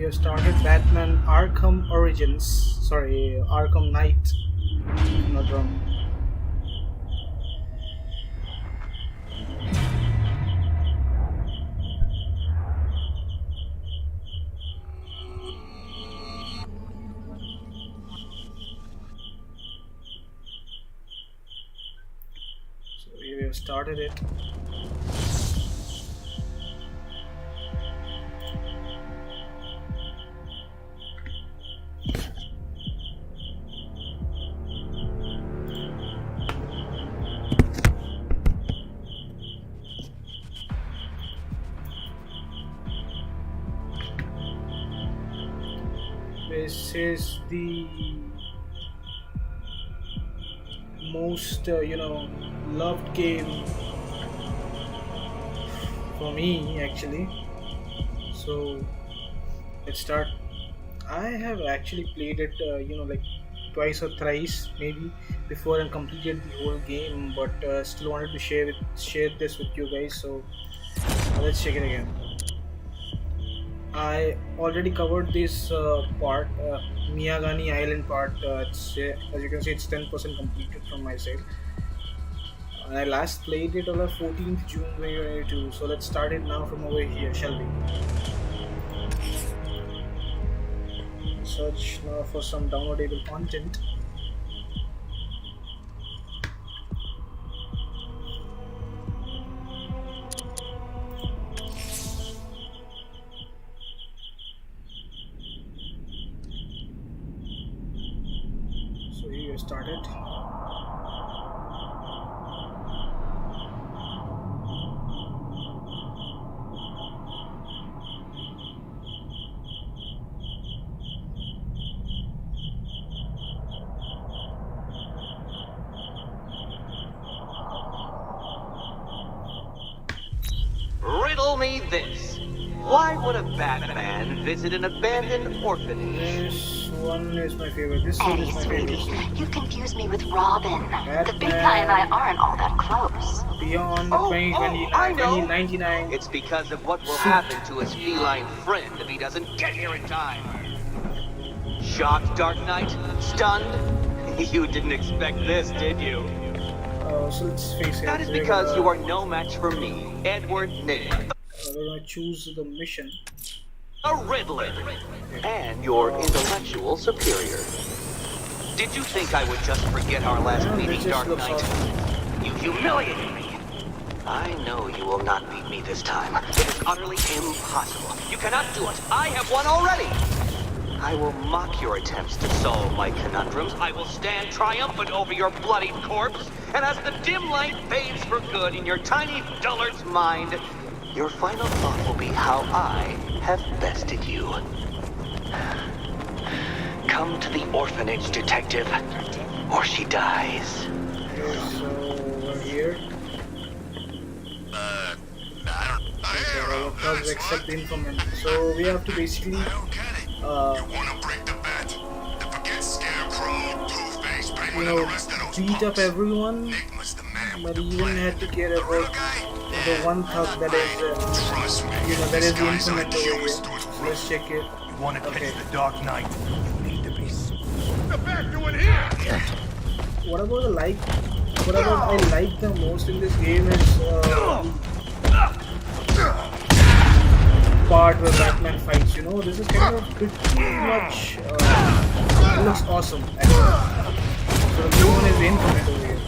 have started Batman Arkham Origins. Sorry, Arkham Knight. If I'm not wrong. So we have started it. This is the most loved game for me actually. So let's start. I have actually played it like twice or thrice maybe before and completed the whole game, but still wanted to share this with you guys. So let's check it again. I already covered this part, Miyagani Island part. As you can see, it's 10% completed from my side. I last played it on the 14th June 2022. So let's start it now from over here, shall we? Search now for some downloadable content. So here you started. Riddle me this. Why would a Batman visit an abandoned orphanage? This one is my favorite. This one Hey, is my sweetie, favorite. you confuse me with Robin. The big guy and I aren't all that close. Beyond Oh, 2029, I know. 2099. It's because of what will happen to his feline friend if he doesn't get here in time. Shocked, Dark Knight? Stunned? You didn't expect this, did you? So let's face it. That is because you are no match for me, Edward Nigma, We're gonna choose the mission. a Riddler, and your intellectual superior. Did you think I would just forget our last Yeah, meeting, this just Dark looks Knight? awesome. You humiliated me. I know you will not beat me this time. It is utterly impossible. You cannot do it. I have won already. I will mock your attempts to solve my conundrums. I will stand triumphant over your bloodied corpse. And as the dim light fades for good in your tiny dullard's mind, your final thought will be how I have bested you. Come to the orphanage, detective, or she dies. Okay, so we're here. Cubs accept the informant. So we have to basically beat up everyone, but you even had to care about the one thug that is that is the informant over here. So let's check it. You want to Okay. catch the Dark Knight? You need to be. What's the bat doing here? What about I like the most in this game is part where Batman fights. This is kind of pretty much it looks awesome. Actually. So the blue one is the informant over here.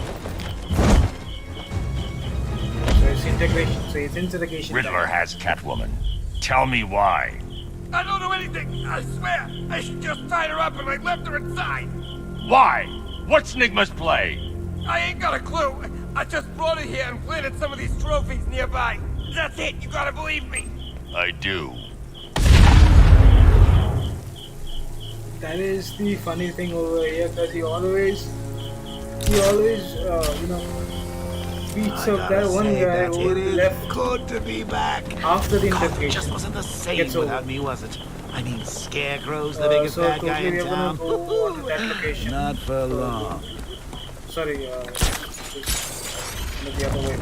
So it's integration. So it's interrogation. Riddler has Catwoman. Tell me why. I don't know anything, I swear. I just tied her up and I left her inside. Why? What's Nigma's play? I ain't got a clue. I just brought her here and planted some of these trophies nearby. That's it, you gotta believe me. I do. That is the funny thing over here, because he always beats up that one guy who left Good to be back. after the God, it interrogation. just wasn't the same Gets over. without me, was it? I mean, Scarecrow's the biggest So bad guy totally in we're gonna town. go on to that location. Not for long. Sorry, just the other way.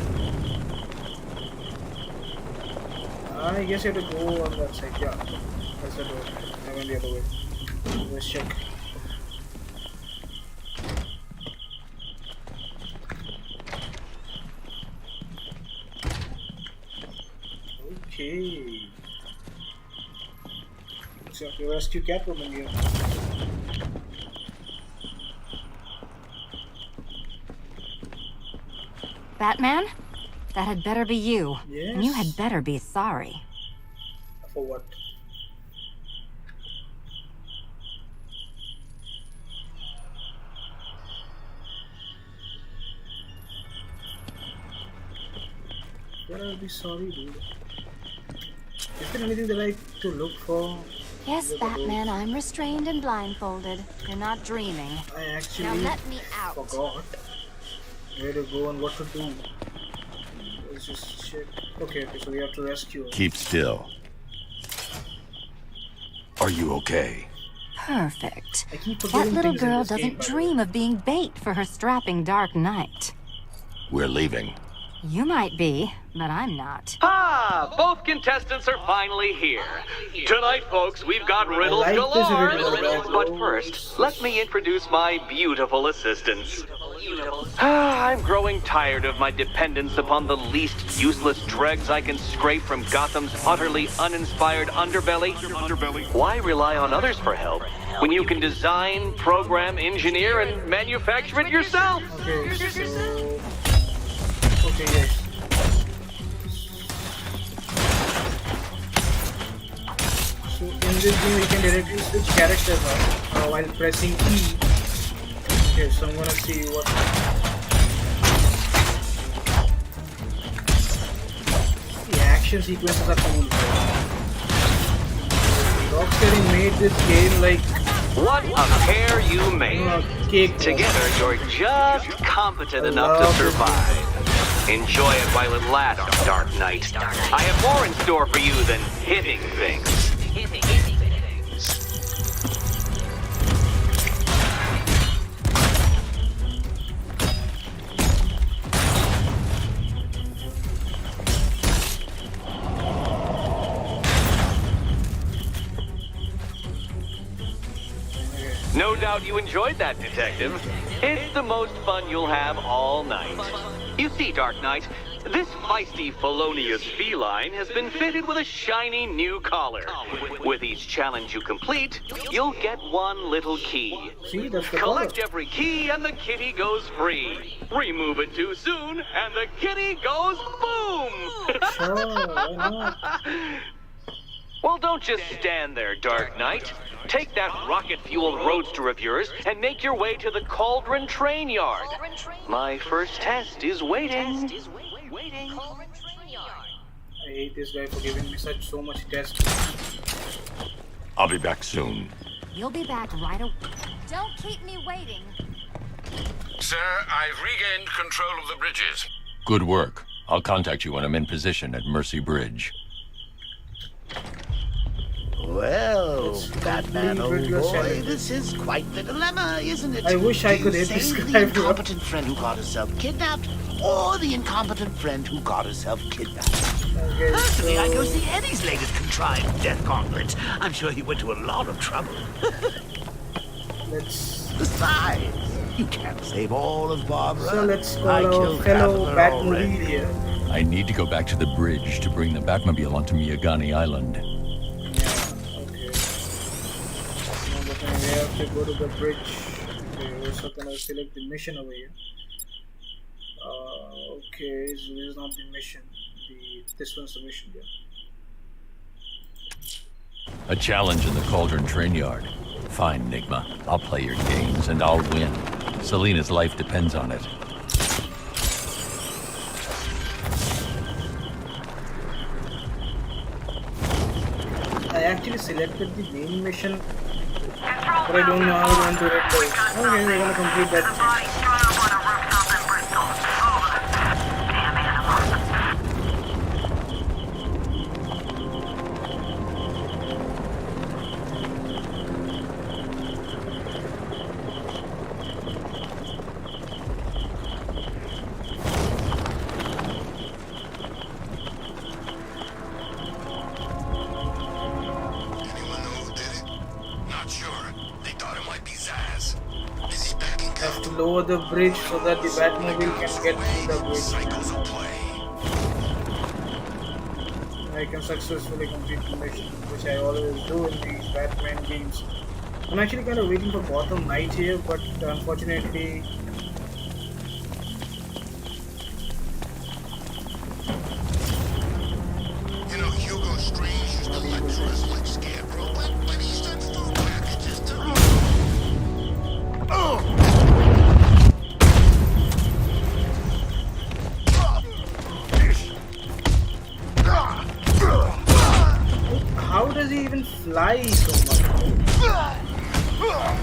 I guess you have to go on that side, yeah. That's the door. I went the other way. Let's check. Okay. So you rescue Catwoman here. Batman? That had better be you. Yes. And you had better be sorry. For what? I'll be sorry, dude. Is there anything that I have to look for? Yes, Batman, I'm restrained and blindfolded. You're not dreaming. I actually Now let me out. forgot where to go and what to do. It's just shit. Okay, so we have to rescue her. Keep still. Are you okay? Perfect. I keep That forgetting little things in girl this game, doesn't by the dream way. of being bait for her strapping Dark Knight. We're leaving. You might be, but I'm not. Ah, both contestants are finally here. Tonight, folks, we've got riddles like this galore. riddle. But first, let me introduce my beautiful assistants. I'm growing tired of my dependence upon the least useless dregs I can scrape from Gotham's utterly uninspired underbelly. Why rely on others for help when you can design, program, engineer, and manufacture it yourself? Okay, so... Okay, yes. So in this game we can directly switch characters while pressing E. Okay, so I'm gonna see what... The action sequences are cool. Rocksteady made this game like What a pair you made. cake. Together, you're just competent enough to love this survive. Enjoy it while it lasts, Dark Knight. I have more in store for you than hitting things. No doubt you enjoyed that, Detective. It's the most fun you'll have all night. You see, Dark Knight, this feisty felonious feline has been fitted with a shiny new collar. With each challenge you complete, you'll get one little key. See, that's the Collect color. every key and the kitty goes free. Remove it too soon and the kitty goes boom! Sure, why not? Well, don't just stand there, Dark Knight. Take that rocket-fueled roadster of yours and make your way to the Cauldron Train Yard. My first test is waiting. I hate this guy for giving me so much test. I'll be back soon. You'll be back right away. Don't keep me waiting. Sir, I've regained control of the bridges. Good work. I'll contact you when I'm in position at Mercy Bridge. Well, Batman, old ridiculous boy, challenge. this is quite the dilemma, isn't it? I wish I Do could you hit this save guy, the bro. incompetent friend who got herself kidnapped, or the incompetent friend who got herself kidnapped? Okay, Personally, I go so... see Eddie's latest contrived death gauntlet. I'm sure he went to a lot of trouble. Let's... Besides, you can't save all of Barbara. So let's I call our killed half of fellow her Batmobile already. here. I need to go back to the bridge to bring the Batmobile onto Miyagani Island. Okay. Now the time we have to go to the bridge. Okay, we're also gonna select the mission over here. Okay, so this is not the mission. This one's the mission, yeah. A challenge in the Cauldron Train Yard. Fine, Nigma. I'll play your games and I'll win. Selina's life depends on it. I actually selected the main mission, but I don't know how to run to it. Okay, we're gonna complete that. not sure. They thought it might be Zaz. Is he back in Have to town? lower the bridge so that the Batmobile can get through the bridge. Cycles will play. I can successfully complete the mission, which I always do in these Batman games. I'm actually kind of waiting for Gotham Knight here, but unfortunately, You know, Hugo Strange used to lecture us like Scarecrow, but he sent food packages to me. how does he even fly so much? What?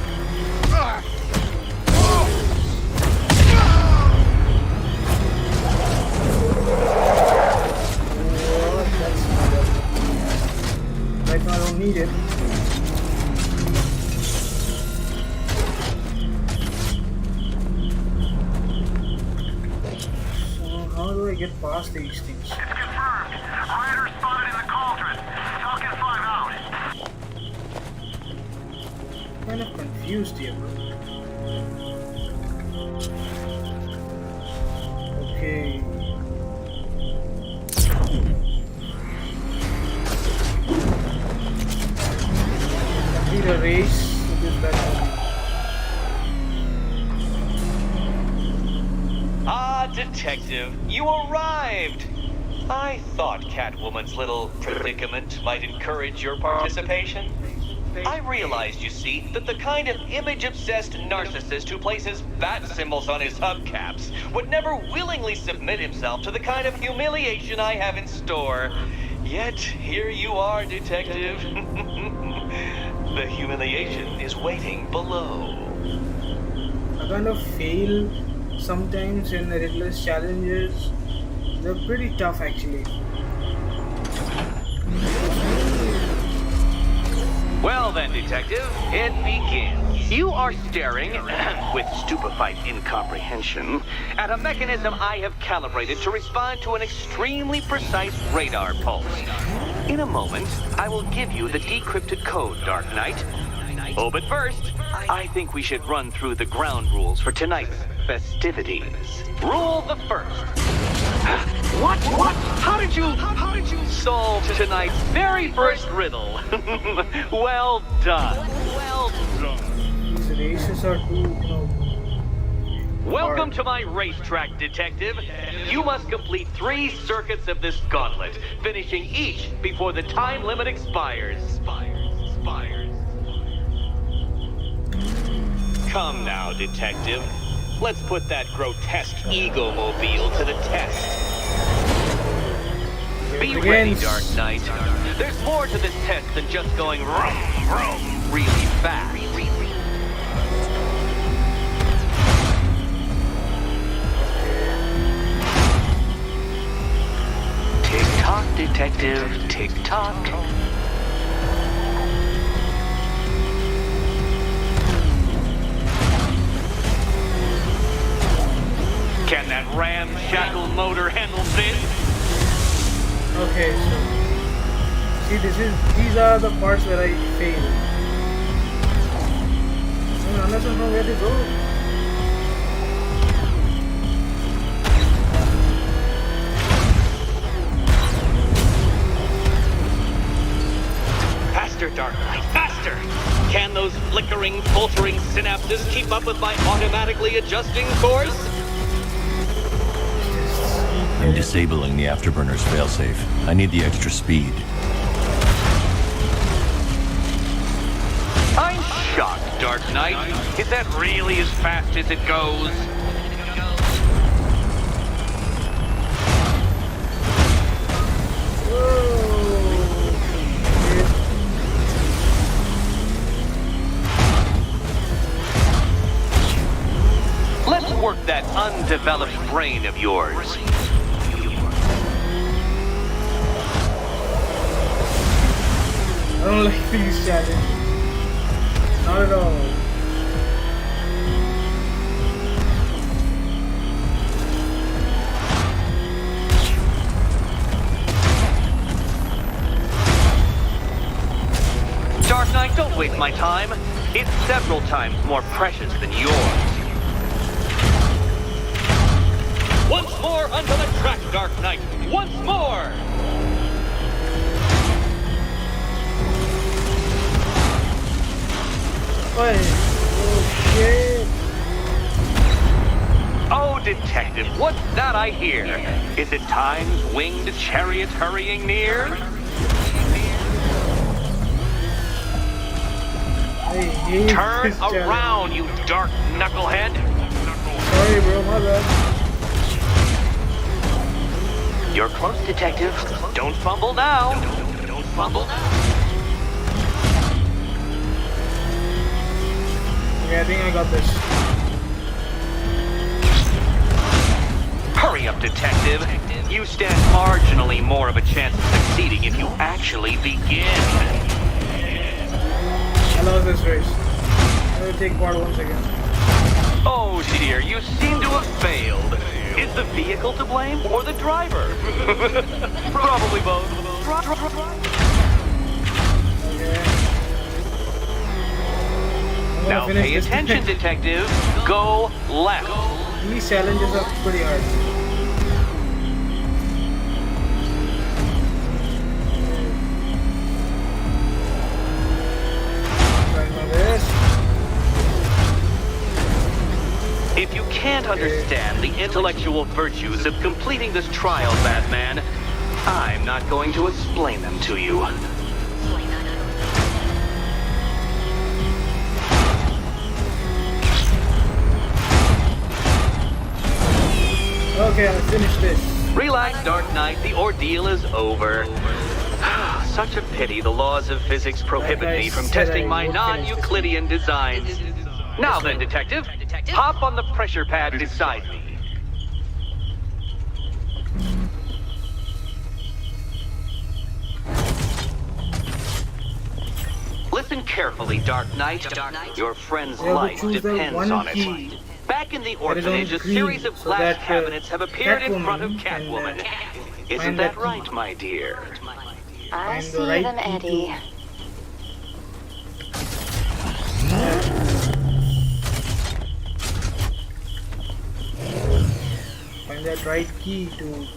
That's not it. Right now I don't need it. So how do I get past these things? Confirmed. Rider spotted in the cauldron. Falcon 5 out. Kind of confused here, bro. Okay. Complete a race with this Batmobile. Ah, Detective, you arrived! I thought Catwoman's little predicament might encourage your participation. I realized, you see, that the kind of image-obsessed narcissist who places bat symbols on his hubcaps would never willingly submit himself to the kind of humiliation I have in store. Yet, here you are, Detective. The humiliation is waiting below. I kind of fail sometimes in the ridiculous challenges. They're pretty tough actually. Well then, Detective, it begins. You are staring, with stupefied incomprehension, at a mechanism I have calibrated to respond to an extremely precise radar pulse. In a moment, I will give you the decrypted code, Dark Knight. Oh, but first, I think we should run through the ground rules for tonight's festivities. Rule the first. What? How did you solve tonight's very first riddle? Well done. These races are too, Welcome to my racetrack, Detective. You must complete 3 circuits of this gauntlet, finishing each before the time limit expires. Come now, Detective. Let's put that grotesque ego-mobile to the test. Be ready, Dark Knight. There's more to this test than just going vroom, vroom really fast. Tick-tock, Detective, tick-tock. Can that ramshackle motor handle this? Okay, so see, these are the parts where I fail. Unless I know where to go. Faster, Dark Knight, faster! Can those flickering, faltering synapses keep up with my automatically adjusting course? I'm disabling the afterburner's failsafe. I need the extra speed. I'm shocked, Dark Knight. Is that really as fast as it goes? Let's work that undeveloped brain of yours. I don't like these challenges. Not at all. Dark Knight, don't Don't waste my time. It's several times more precious than yours. Once more onto the track, Dark Knight. Once more! Oi. Oh shit. Oh, Detective, what's that I hear? Is it time's winged chariots hurrying near? I hate Turn this challenge. around, you dark knucklehead! Sorry, bro, my bad. You're close, Detective. Don't fumble now. Don't fumble now. Okay, I think I got this. Hurry up, Detective. You stand marginally more of a chance of succeeding if you actually begin. I love this race. I will take part once again. Oh dear, you seem to have failed. Is the vehicle to blame or the driver? Probably both. Okay. I'm gonna Now finish pay this. attention, Detective. Go left. These challenges are pretty hard. Trying my best. If you can't understand the intellectual virtues of completing this trial, Batman, I'm not going to explain them to you. Okay, I'll finish this. Relax, Dark Knight, the ordeal is over. Such a pity the laws of physics prohibit Like I me from said, testing I my would finish this. non-Euclidean designs. Now then, Detective, hop on the pressure pad beside me. Listen carefully, Dark Knight. Your friend's You have to life choose the depends one on it. key. Back in the That is on orphanage, a green, series of so glass that, cabinets have appeared in front of Catwoman Catwoman. can, Isn't find that that right, key. my dear? I Find the see right them, key Eddie. Find that right key to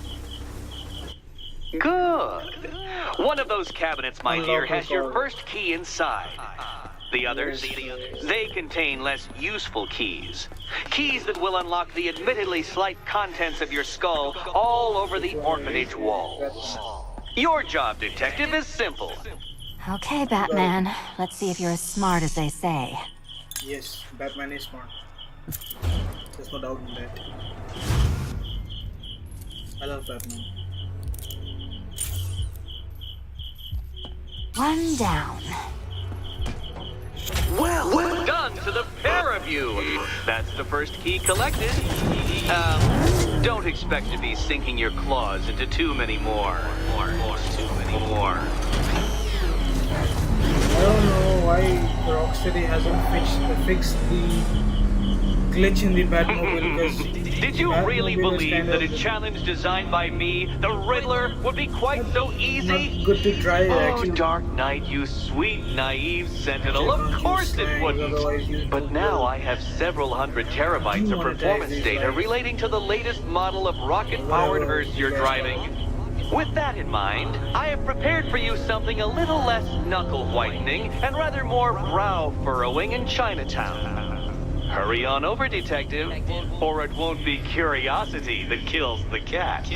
Good. One of those cabinets, my Unlock dear, the has your door. first key inside. The others, Yes. they contain less useful keys. Keys that will unlock the admittedly slight contents of your skull all over the orphanage walls. Your job, Detective, is simple. Okay, Batman. Let's see if you're as smart as they say. Yes, Batman is smart. There's no doubt in that. I love Batman. One down. Well done to the pair of you. That's the first key collected. Don't expect to be sinking your claws into too many more. More. I don't know why Rocksteady hasn't fixed the glitch in the Batmobile because Did you really Batmobile is believe kind that a of challenge designed by me, the Riddler, would be quite so easy? not good to try Oh, actually. Dark Knight, you sweet, naive sentinel. Of Don't course use it slang, wouldn't. otherwise you But will now I have several hundred terabytes of demonetize performance these data lights. relating to the latest model of rocket-powered Whatever hearse you're you guys driving. With that in mind, I have prepared for you something a little less knuckle-whitening and rather more brow-furrowing in Chinatown. Hurry on over, Detective, or it won't be curiosity that kills the cat.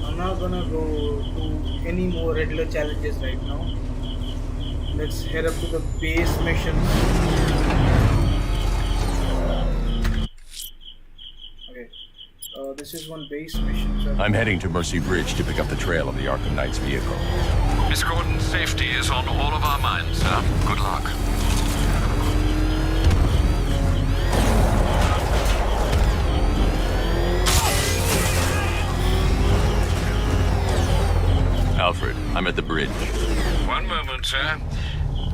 I'm not gonna go to any more regular challenges right now. Let's head up to the base missions. Okay, this is one base mission. So I'm heading to Mercy Bridge to pick up the trail of the Arkham Knight's vehicle. Miss Gordon's safety is on all of our minds, sir. Good luck. Alfred, I'm at the bridge. One moment, sir.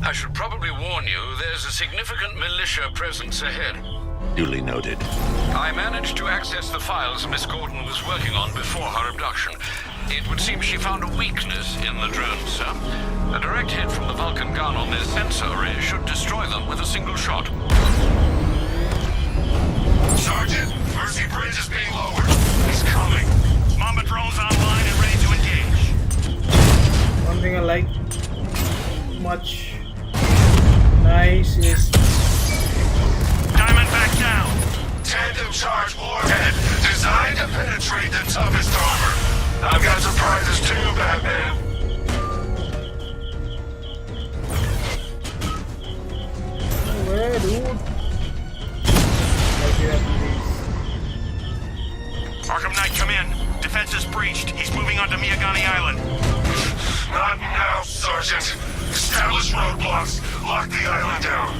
I should probably warn you, there's a significant militia presence ahead. Duly noted. I managed to access the files Miss Gordon was working on before her abduction. It would seem she found a weakness in the drones, sir. A direct hit from the Vulcan gun on their sensor array should destroy them with a single shot. Sergeant, Mercy Bridge is being lowered. He's coming. Mamba drones online and ready to engage. One thing I like much nice is Diamondback down. Tandem charge warhead, designed to penetrate the toughest armor. I've got surprises too, Batman. where, dude? Okay, that's Arkham Knight, come in. Defense is breached. He's moving onto Miyagani Island. Not now, Sergeant. Establish roadblocks. Lock the island down.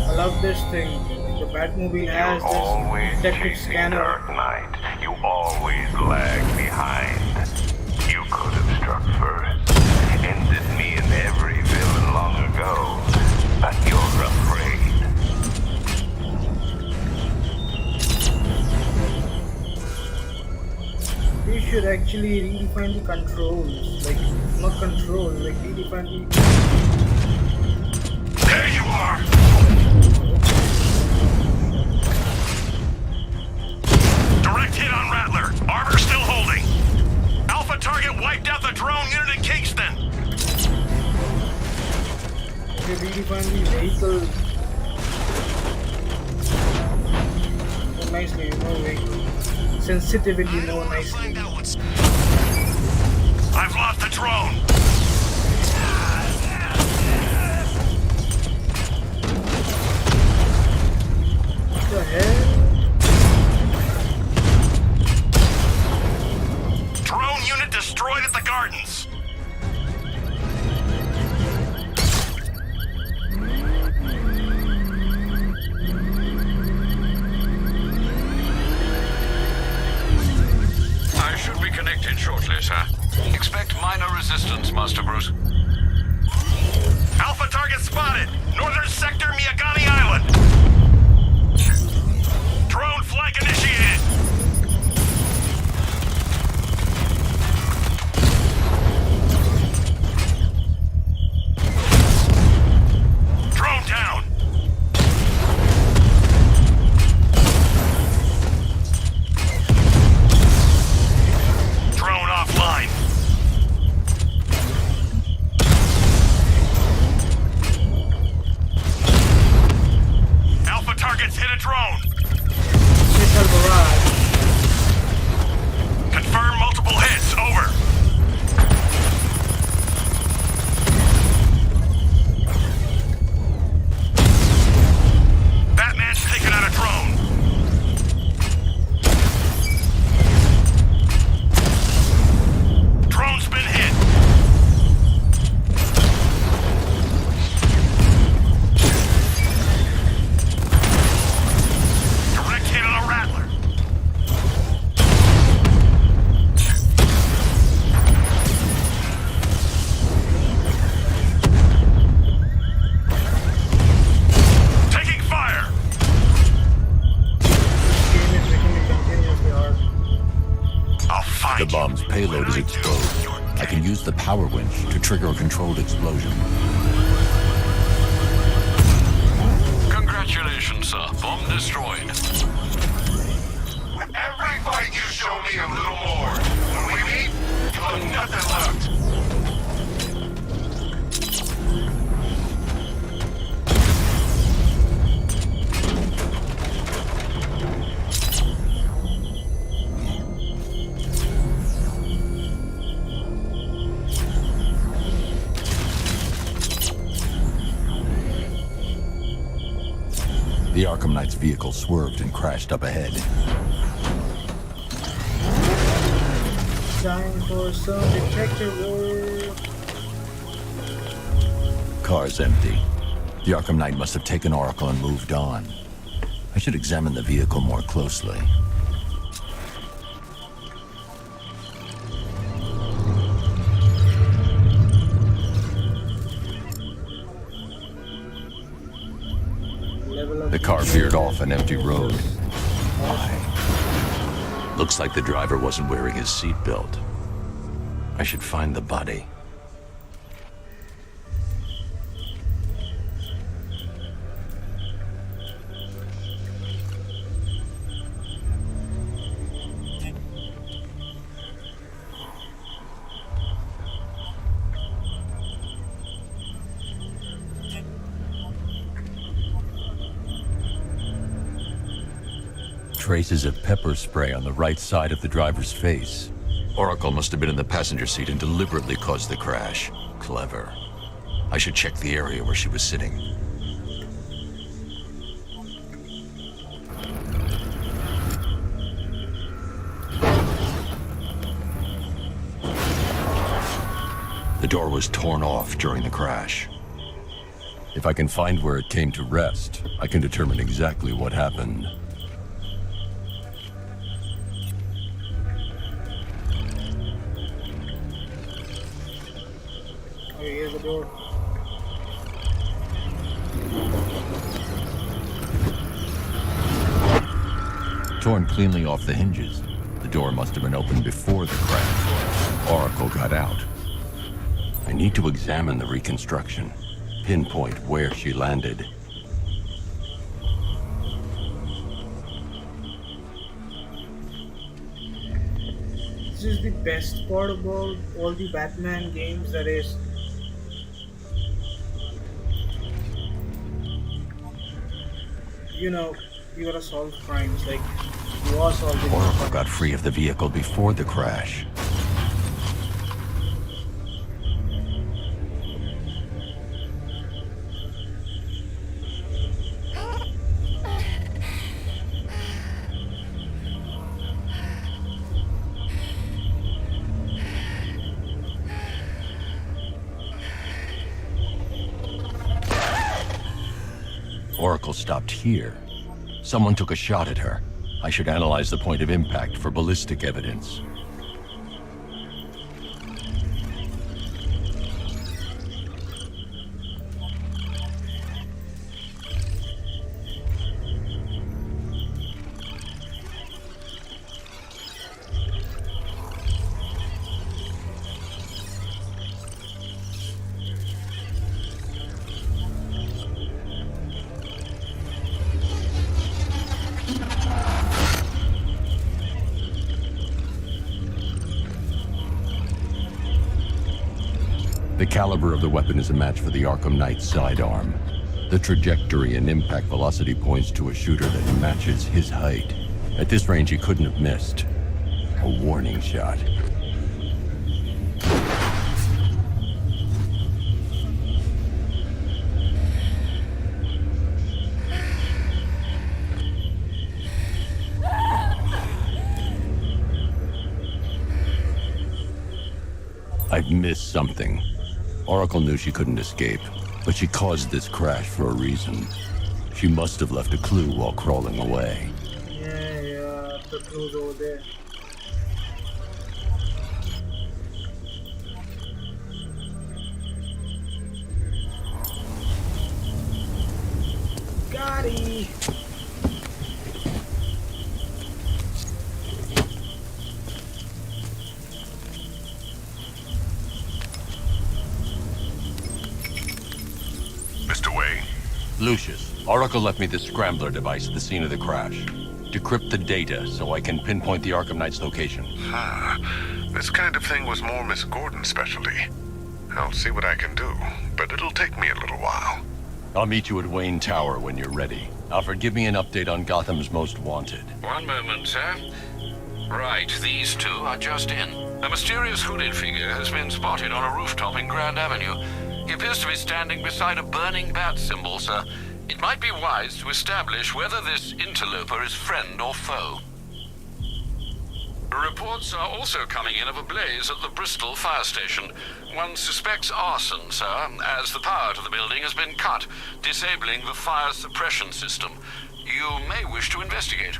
I love this thing. The Batmobile has this detective scanner. Dark Knight. You always lag behind. You could have struck first. Ended me and every villain long ago. But you're afraid. We should actually redefine the controls. Like, not controls, like redefine the... There you are! Direct hit on Rattler. Armor still holding. Alpha target wiped out the drone unit in Kingston. We redefine the vehicle more nicely, vehicle sensitivity more nicely. I've lost the drone. What the hell? Drone unit destroyed at the gardens. I should be connected shortly, sir. Expect minor resistance, Master Bruce. Alpha target spotted. Northern sector, Miyagani Island. Drone flank initiated. Drone down. Drone offline. Alpha targets hit a drone. Missile barrage. Confirm multiple hits. Over. Batman's taken out a drone. Drone's been hit. Direct hit on a Rattler. Taking fire. Game is becoming continuously hard. I'll find The bomb's payload is exposed. I can use the power winch to trigger a controlled explosion. Congratulations, sir. Bomb destroyed. With every fight you show me a little more. When we meet, you'll have nothing left. The Arkham Knight's vehicle swerved and crashed up ahead. Time for some detective work. car's empty. The Arkham Knight must have taken Oracle and moved on. I should examine the vehicle more closely. The car veered off an empty road. Why? Looks like the driver wasn't wearing his seatbelt. I should find the body. Traces of pepper spray on the right side of the driver's face. Oracle must have been in the passenger seat and deliberately caused the crash. Clever. I should check the area where she was sitting. The door was torn off during the crash. If I can find where it came to rest, I can determine exactly what happened. Here's the door. Torn cleanly off the hinges. The door must have been opened before the crash. Oracle got out. I need to examine the reconstruction. Pinpoint where she landed. This is the best part about all the Batman games, that is, you know, you gotta solve crimes, like you are solving Oracle crimes. got free of the vehicle before the crash. Oracle stopped here. Someone took a shot at her. I should analyze the point of impact for ballistic evidence. The caliber of the weapon is a match for the Arkham Knight's sidearm. The trajectory and impact velocity points to a shooter that matches his height. At this range, he couldn't have missed. A warning shot. I've missed something. Oracle knew she couldn't escape, but she caused this crash for a reason. She must have left a clue while crawling away. Yeah, the clue's over there. Gotti! Mr. Wayne? Lucius, Oracle left me the scrambler device at the scene of the crash. Decrypt the data so I can pinpoint the Arkham Knight's location. This kind of thing was more Miss Gordon's specialty. I'll see what I can do, but it'll take me a little while. I'll meet you at Wayne Tower when you're ready. Alfred, give me an update on Gotham's Most Wanted. One moment, sir. Right, these two are just in. A mysterious hooded figure has been spotted on a rooftop in Grand Avenue. He appears to be standing beside a burning bat symbol, sir. It might be wise to establish whether this interloper is friend or foe. Reports are also coming in of a blaze at the Bristol fire station. One suspects arson, sir, as the power to the building has been cut, disabling the fire suppression system. You may wish to investigate.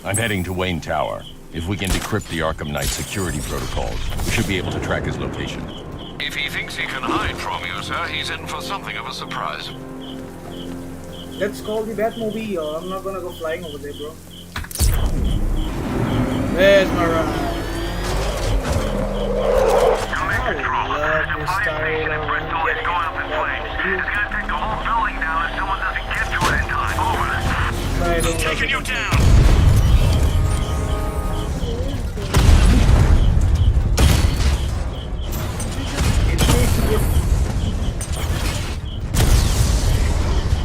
I'm heading to Wayne Tower. If we can decrypt the Arkham Knight security protocols, we should be able to track his location. If he thinks he can hide from you, sir, he's in for something of a surprise. Let's call the Batmobile. I'm not gonna go flying over there, bro. Where's my ride? I love this style of Bristol is going up in flames. It's gonna take the whole building down if someone doesn't get to it in time. Over. Taking you down.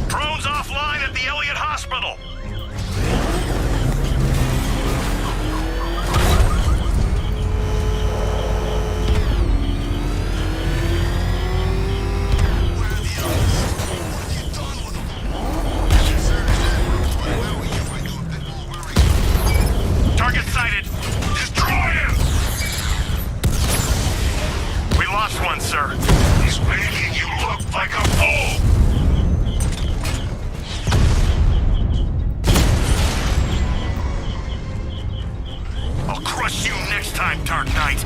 Drones offline at the Elliott Hospital. Target sighted. Destroy him! We lost one, sir. He's making you look like a fool! I'll crush you next time, Dark Knight.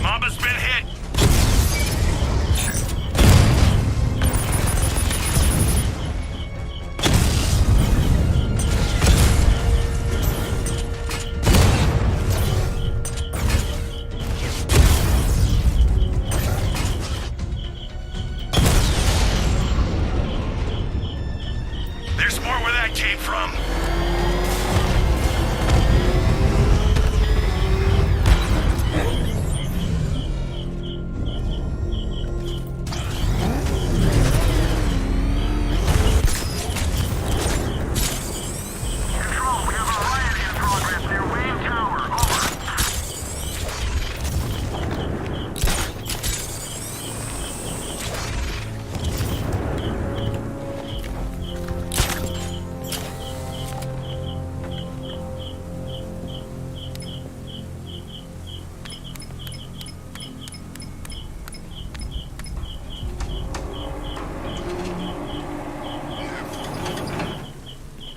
Mob has been hit. There's more where that came from. Control, we have a riot in progress near Wayne Tower. Over.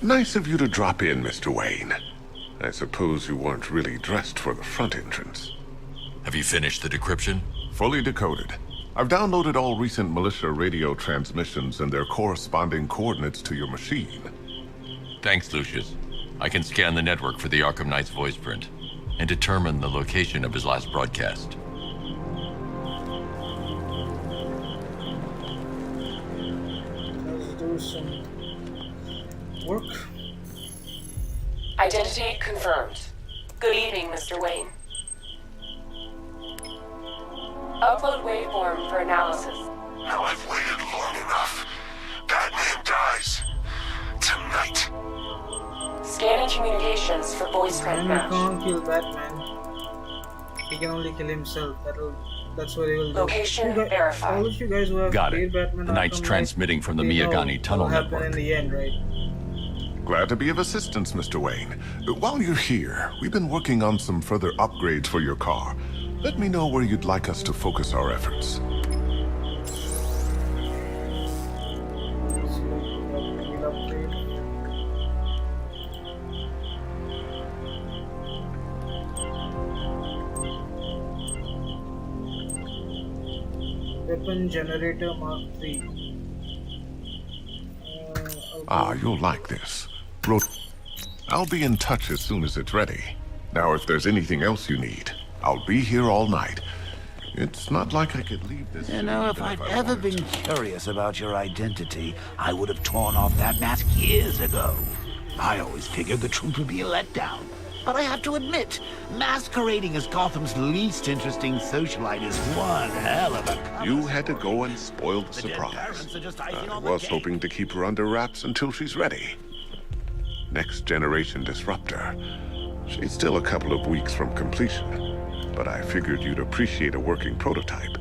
Nice of you to drop in, Mr. Wayne. I suppose you weren't really dressed for the front entrance. Have you finished the decryption? Fully decoded. I've downloaded all recent militia radio transmissions and their corresponding coordinates to your machine. Thanks, Lucius. I can scan the network for the Arkham Knight's voice print and determine the location of his last broadcast. Let's do some work. Identity confirmed. Good evening, Mr. Wayne. Upload waveform for analysis. Now I've waited long enough. Batman dies. Tonight. Scanning communications for voice print Batman match. can't kill Batman. He can only kill himself. That's what he will do. Location verified. All of you guys who have Got played it. Batman The Knight's Arkham transmitting from the they know Miyagani tunnel what happened network. in the end, right? Glad to be of assistance, Mr. Wayne. While you're here, we've been working on some further upgrades for your car. Let me know where you'd like us to focus our efforts. Weapon generator Mark III. You'll like this. I'll be in touch as soon as it's ready. Now, if there's anything else you need, I'll be here all night. It's not like I could leave this... You know, if I'd ever been curious about your identity, I would have torn off that mask years ago. I always figured the truth would be a letdown. but I have to admit, masquerading as Gotham's least interesting socialite is one hell of a... You had to go and spoil the surprise. parents are just icing I on the was cake. hoping to keep her under wraps until she's ready. Next generation disruptor. She's still a couple of weeks from completion, but I figured you'd appreciate a working prototype.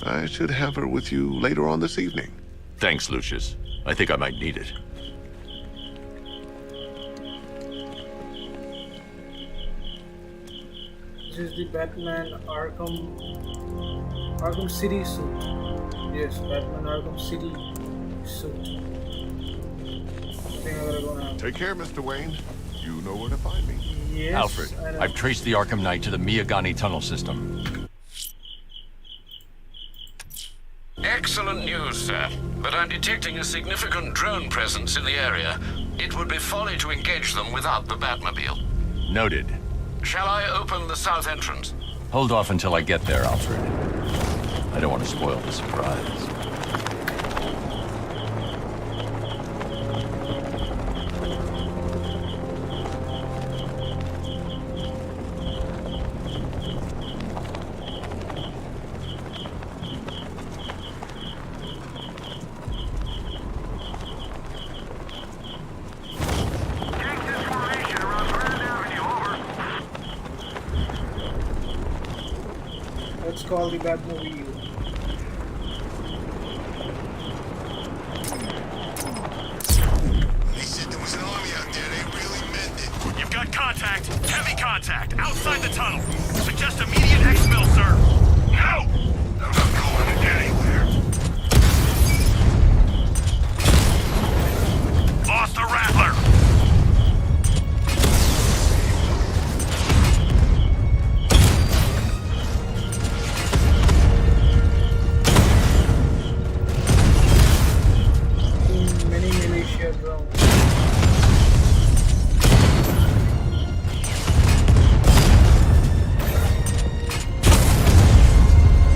I should have her with you later on this evening. Thanks, Lucius. I think I might need it. This is the Batman Arkham City suit. Yes, Batman Arkham City suit. I think I gotta go now. Take care, Mr. Wayne. You know where to find me. Yes, Alfred, I know. I've traced the Arkham Knight to the Miyagani tunnel system. Excellent news, sir. But I'm detecting a significant drone presence in the area. It would be folly to engage them without the Batmobile. Noted. Shall I open the south entrance? Hold off until I get there, Alfred. I don't want to spoil the surprise. Let's call the Batmobile. They said there was an army out there. They really meant it. You've got contact. Heavy contact. Outside the tunnel. Suggest immediate exfil, sir. No! I'm not going anywhere. Lost the Rattler. Many militia drones.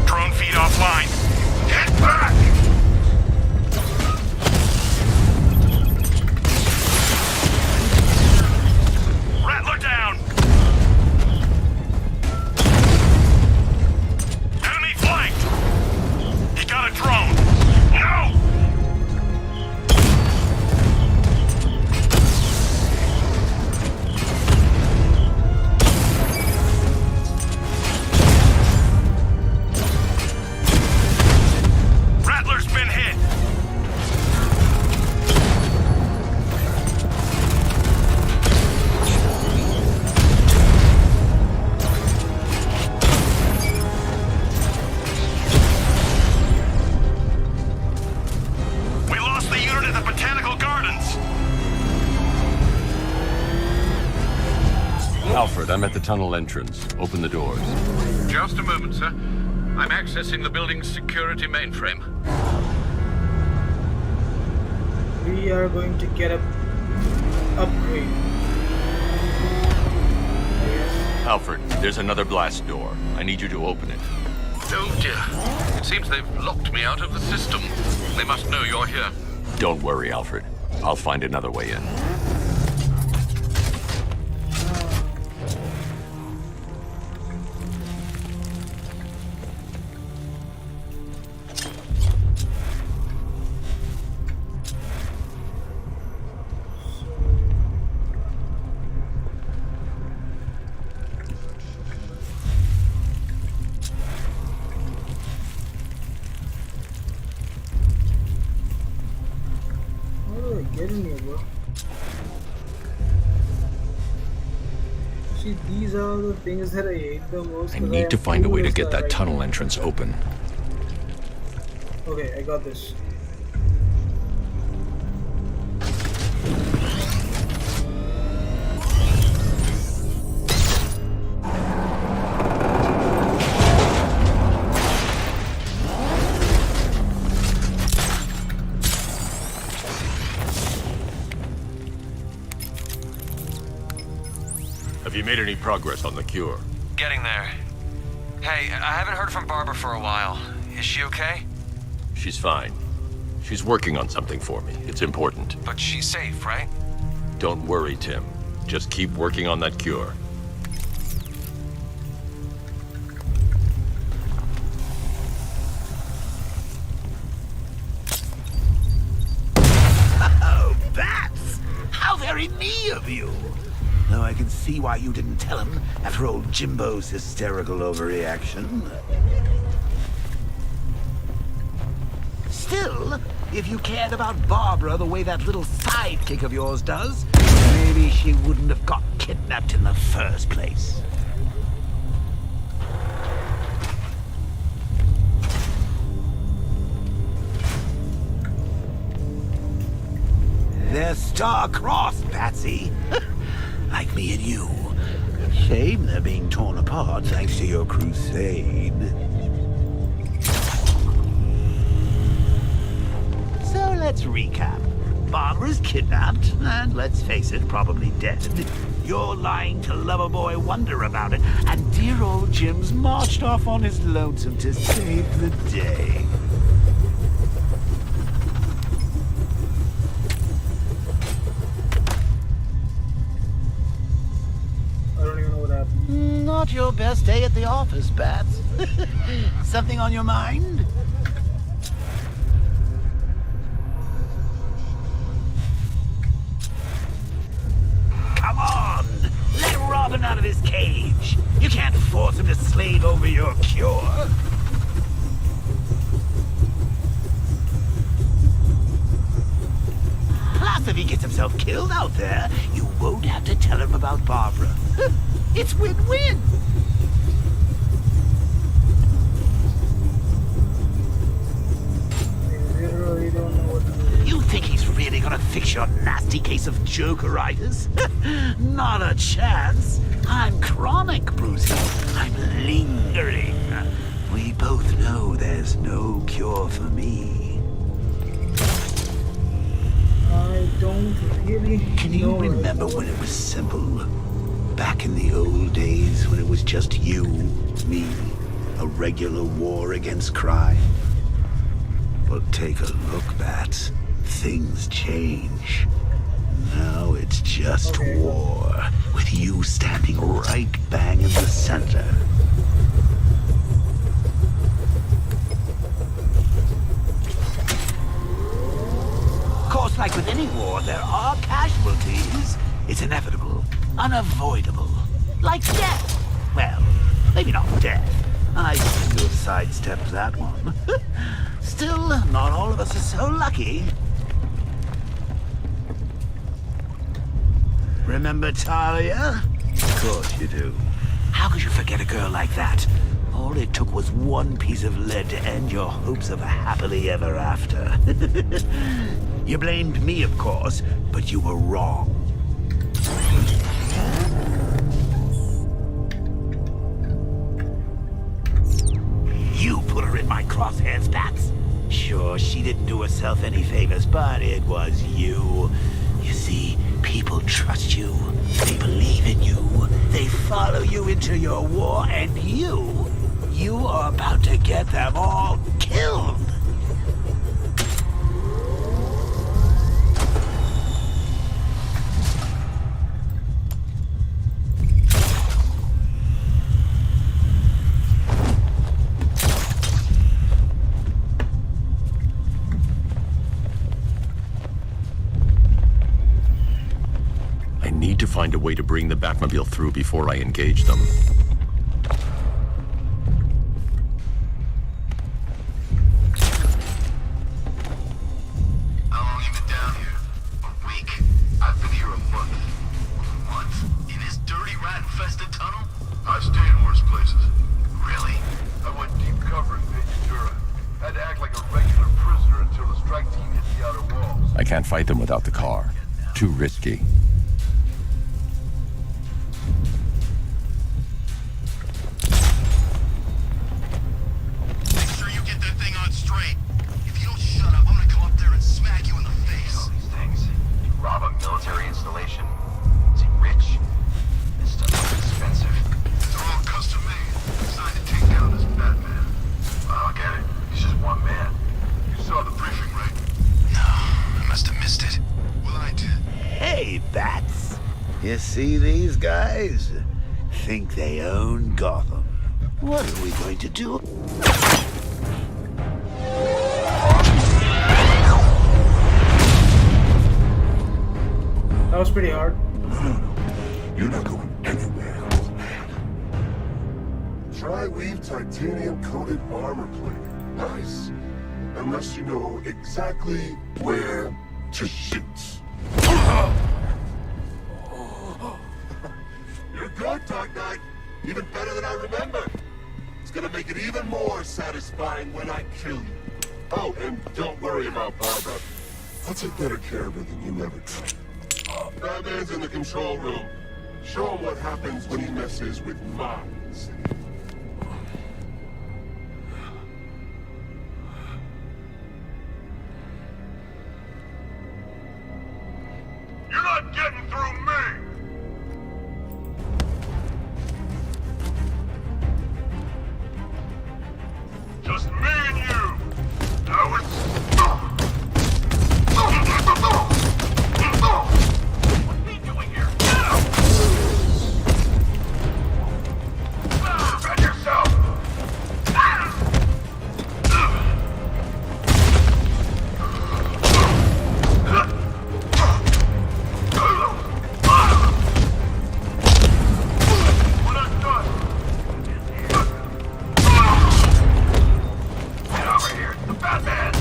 Drone feed offline. Get back! Rattler down. Enemy flanked. He got a drone. No! Rattler's been hit. We lost the unit at the Botanical Gardens. Alfred, I'm at the tunnel entrance. Open the doors. Just a moment, sir. I'm accessing the building's security mainframe. We are going to get a upgrade. Yes. Alfred, there's another blast door. I need you to open it. Oh dear. It seems they've locked me out of the system. They must know you're here. Don't worry, Alfred. I'll find another way in. How do I get in here, bro? See, these are the things that I hate the most. I 'cause need to have find a two way to is get that right tunnel now. entrance open. Okay, I got this. Have you made any progress on the cure? Getting there. Hey, I haven't heard from Barbara for a while. Is she okay? She's fine. She's working on something for me. It's important. But she's safe, right? Don't worry, Tim. Just keep working on that cure. Oh, Bats! How very me of you! Though I can see why you didn't tell him after old Jimbo's hysterical overreaction. Still, if you cared about Barbara the way that little sidekick of yours does, maybe she wouldn't have got kidnapped in the first place. They're star-crossed, Patsy. Like me and you. Shame they're being torn apart thanks to your crusade. So let's recap. Barbara's kidnapped, and let's face it, probably dead. You're lying to Loverboy Wonder about it, and dear old Jim's marched off on his lonesome to save the day. I don't even know what happened. Not your best day at the office, Bats. Something on your mind? Come on! Let Robin out of his cage! You can't force him to slave over your cure! Plus, if he gets himself killed out there, you won't have to tell him about Barbara. It's win-win! I literally don't know what to do. You think he's really gonna fix your nasty case of jokeritis? Not a chance. I'm chronic, Brucey. I'm lingering. We both know there's no cure for me. I don't really Can you know. remember when it was simple? Back in the old days when it was just you, me, a regular war against crime? Well, take a look, Bats. Things change. Now it's just war, with you standing right bang in the center. Of course, like with any war, there are casualties. It's inevitable, unavoidable. Like death. Well, maybe not death. I seem to have sidestepped that one. Still, not all of us are so lucky. Remember Talia? Of course you do. How could you forget a girl like that? All it took was one piece of lead to end your hopes of a happily ever after. You blamed me, of course, but you were wrong. You put her in my crosshairs, Bats. Sure, she didn't do herself any favors, but it was you. You see, people trust you. They believe in you. They follow you into your war, and you are about to get them all killed. I need to find a way to bring the Batmobile through before I engage them. How long you been down here? A week. I've been here a month. A month? In this dirty, rat-infested tunnel? I've stayed in worse places. Really? I went deep cover in Ventura. Had to act like a regular prisoner until the strike team hit the outer walls. I can't fight them without the car. Too risky. Make sure you get that thing on straight. If you don't shut up, I'm gonna come up there and smack you in the face. All these things. Rob a military installation. Is he rich? This stuff is expensive. They're all custom made. Designed to take down this Batman. I get it. He's just one man. saw the briefing, right? No, I must have missed it. Well, I did. Hey, Bat. You see these guys? Think they own Gotham. What are we going to do? That was pretty hard. No. You're not going anywhere, old man. Tri-weave titanium-coated armor plate. Nice. Unless you know exactly where to shoot. You're good, Dark Knight. Even better than I remember. It's gonna make it even more satisfying when I kill you. Oh, and don't worry about Barbara. I'll take better care of her than you ever could. Batman's in the control room. Show him what happens when he messes with minds. You're not getting through me! Just me and you! Now it's... What's he doing here? Defend yourself! We're not done! Get over here! It's the Batman!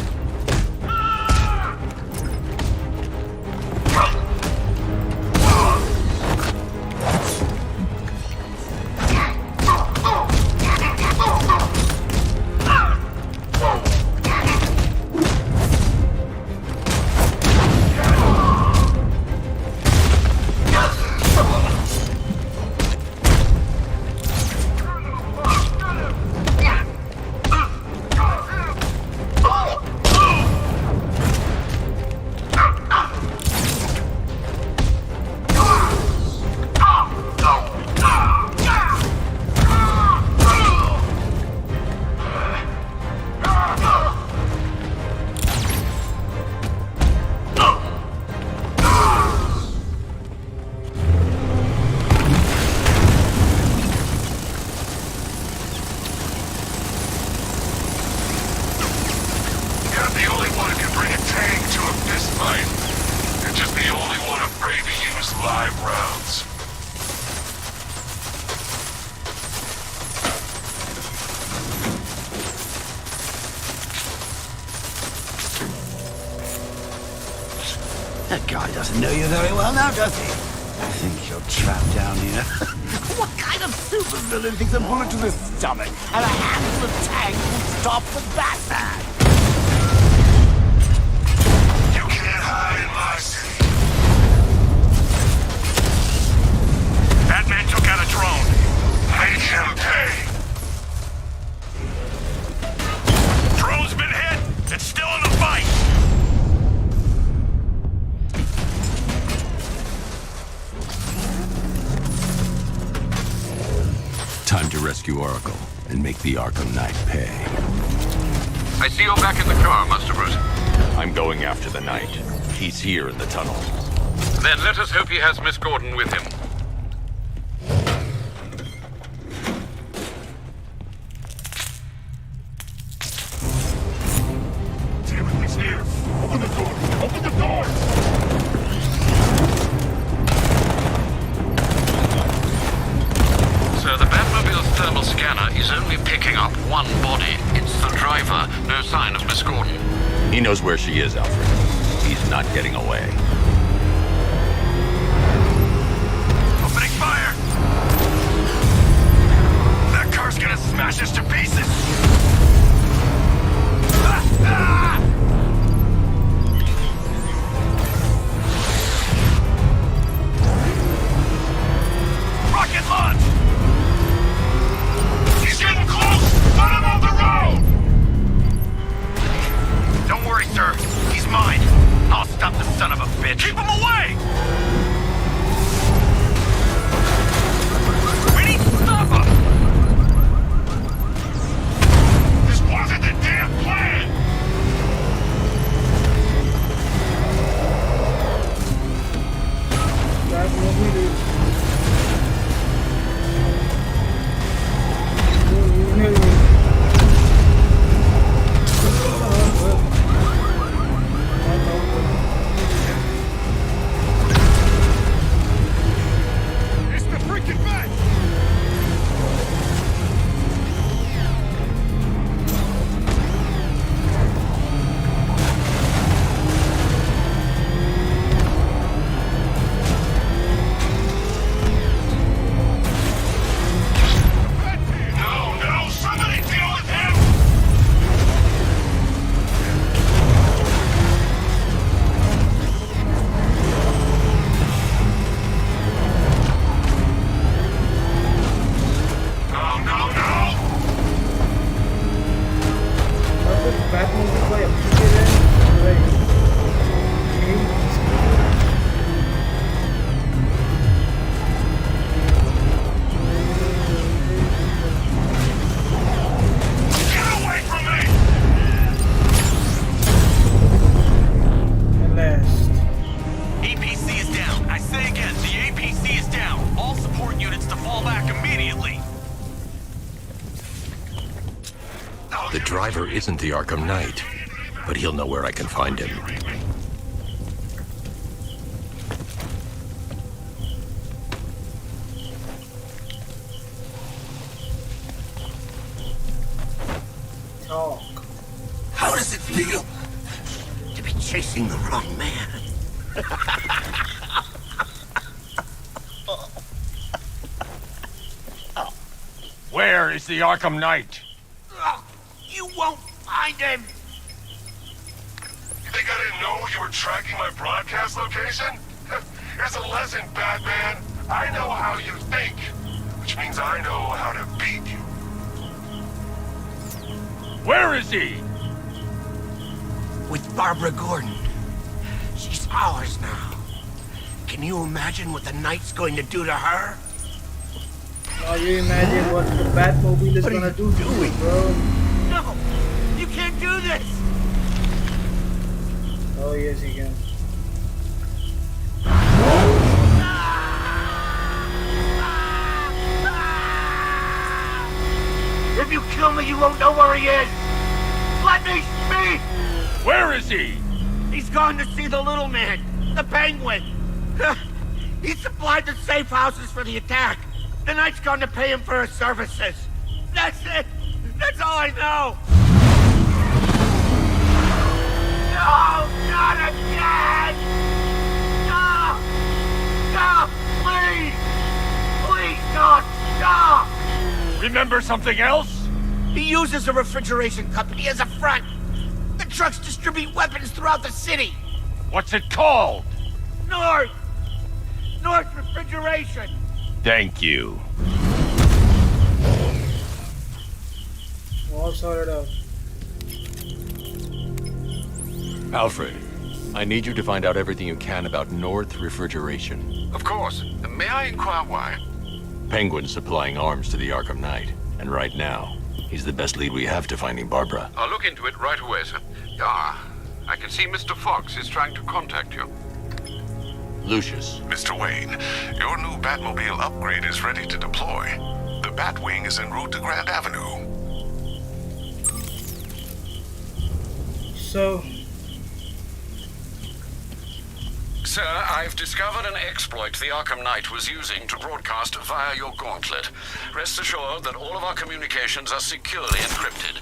You're the only one who can bring a tank to a fist fight. You're just the only one afraid to use live rounds. That guy doesn't know you very well now, does he? I think you're trapped down here. What kind of supervillain thinks a bullet to the stomach and a handful of tanks will stop the Batman? You can't hide in my city. Batman took out a drone. Make him pay. Drone's been hit. It's still in the fight. Time to rescue Oracle and make the Arkham Knight pay. I see you're back in the car, Master Bruce. I'm going after the Knight. He's here in the tunnel. Then let us hope he has Miss Gordon with him. Damn it, he's here. Open the door. Open the door. So the Batmobile's thermal scanner is only picking up one body. It's the driver. No sign of Miss Gordon. He knows where she is, Alfred. He's not getting away. Opening fire! That car's gonna smash us to pieces! Rocket launch! He's getting close. Let him on the road. Don't worry, sir. He's mine. I'll stop the son of a bitch. Keep him away! We need to stop him! Batmobile by appreciated right. Get away from me! At last. APC is down. I say again, the APC is down. All support units to fall back immediately. The driver isn't the Arkham Knight, but he'll know where I can find him. Talk. How does it feel to be chasing the wrong man? Where is the Arkham Knight? You won't find him! You think I didn't know you were tracking my broadcast location? Here's a lesson, Batman. I know how you think, which means I know how to beat you. Where is he? With Barbara Gordon. She's ours now. Can you imagine what the Knight's going to do to her? Now you imagine what the Batmobile is What are gonna you do to you, doing? bro. No! You can't do this! Oh yes, he can. If you kill me, you won't know where he is! Let me speak! Where is he? He's gone to see the little man, the Penguin. He supplied the safe houses for the attack. The Knight's gone to pay him for his services. That's it! That's all I know! No! Not again! Stop! Stop! Please! Please don't stop! Remember something else? He uses a refrigeration company as a front. The trucks distribute weapons throughout the city. What's it called? North! North Refrigeration! Thank you. All sorted out. Alfred, I need you to find out everything you can about North Refrigeration. Of course. May I inquire why? Penguin's supplying arms to the Arkham Knight, and right now, he's the best lead we have to finding Barbara. I'll look into it right away, sir. Ah, I can see Mr. Fox is trying to contact you. Lucius, Mr. Wayne, your new Batmobile upgrade is ready to deploy. The Batwing is en route to Grand Avenue. So Sir, I've discovered an exploit the Arkham Knight was using to broadcast via your gauntlet. Rest assured that all of our communications are securely encrypted.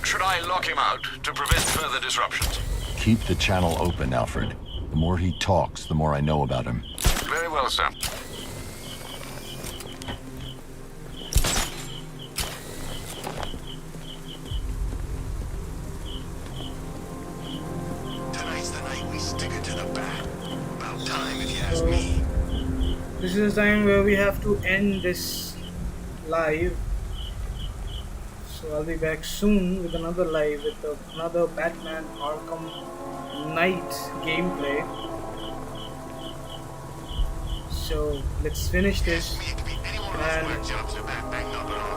Should I lock him out to prevent further disruptions? keep the channel open, Alfred. The more he talks, the more I know about him. Very well, sir. Tonight's the night we stick it to the bat. About time, if you ask me. this is the time where we have to end this live. So I'll be back soon with another live with another Batman Arkham Knight gameplay. So let's finish this It could be any one of those and whack jobs in the back banged up and all